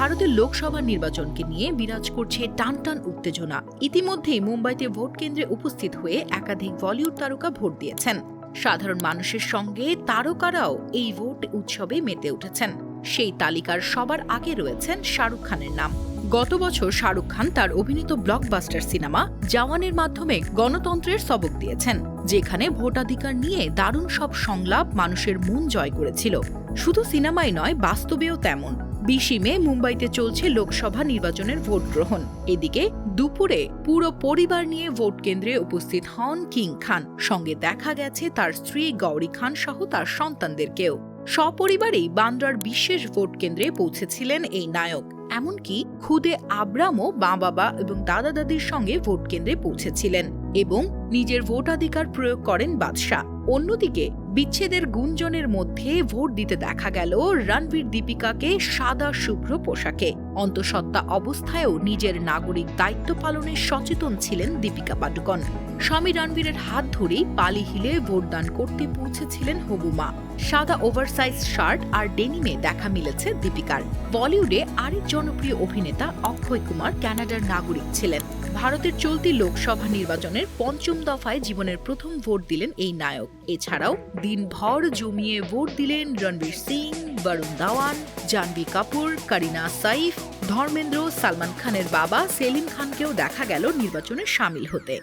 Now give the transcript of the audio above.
ভারতের লোকসভা নির্বাচনকে নিয়ে বিরাজ করছে টানটান উত্তেজনা। ইতিমধ্যেই মুম্বাইতে ভোট কেন্দ্রে উপস্থিত হয়ে একাধিক বলিউড তারকা ভোট দিয়েছেন। সাধারণ মানুষের সঙ্গে তারকারাও এই ভোট উৎসবে মেতে উঠেছেন। সেই তালিকার সবার আগে রয়েছেন শাহরুখ খানের নাম। গত বছর শাহরুখ খান তার অভিনীত ব্লকবাস্টার সিনেমা জওয়ানের মাধ্যমে গণতন্ত্রের সবক দিয়েছেন, যেখানে ভোটাধিকার নিয়ে দারুণ সব সংলাপ মানুষের মন জয় করেছিল। শুধু সিনেমাই নয়, বাস্তবেও তেমন। 20 মে মুম্বাইতে চলছে লোকসভা নির্বাচনের ভোট গ্রহণ। এদিকে দুপুরে পুরো পরিবার নিয়ে ভোট কেন্দ্রে উপস্থিত হন কিং খান। সঙ্গে দেখা গেছে তার স্ত্রী গৌরী খান সহ তার সন্তানদেরকেও। সপরিবারেই বান্দ্রার বিশেষ ভোট কেন্দ্রে পৌঁছেছিলেন এই নায়ক। এমনকি খুদে আব্রামও বাবা এবং দাদা দাদির সঙ্গে ভোট কেন্দ্রে পৌঁছেছিলেন এবং নিজের ভোটাধিকার প্রয়োগ করেন বাদশাহ। অন্যদিকে বিচ্ছেদের গুঞ্জনের মধ্যে ভোট দিতে দেখা গেল রণবীর দীপিকাকে সাদা শুভ্র পোশাকে। অন্তঃসত্ত্বা অবস্থায়ও নিজের নাগরিক দায়িত্ব পালনে সচেতন ছিলেন দীপিকা পাডুকোন। স্বামী রণবীরের হাত ধরেই পালি হিলে ভোটদান করতে পৌঁছেছিলেন হবু মা। সাদা ওভারসাইজ শার্ট আর ডেনিমে দেখা মিলেছে দীপিকার। বলিউডে আরেক জনপ্রিয় অভিনেতা অক্ষয় কুমার কানাডার নাগরিক ছিলেন। ভারতের চলতি লোকসভা নির্বাচনের 5ম দফায় জীবনের প্রথম ভোট দিলেন এই নায়ক। এছাড়াও দিনভর জমিয়ে ভোট দিলেন রণবীর সিং, বরুণ ধাওয়ান, জাহ্নবী কাপুর, করিনা সাইফ, ধর্মেন্দ্র, সালমান খানের বাবা সেলিম খানকেও দেখা গেল নির্বাচনে শামিল হতে।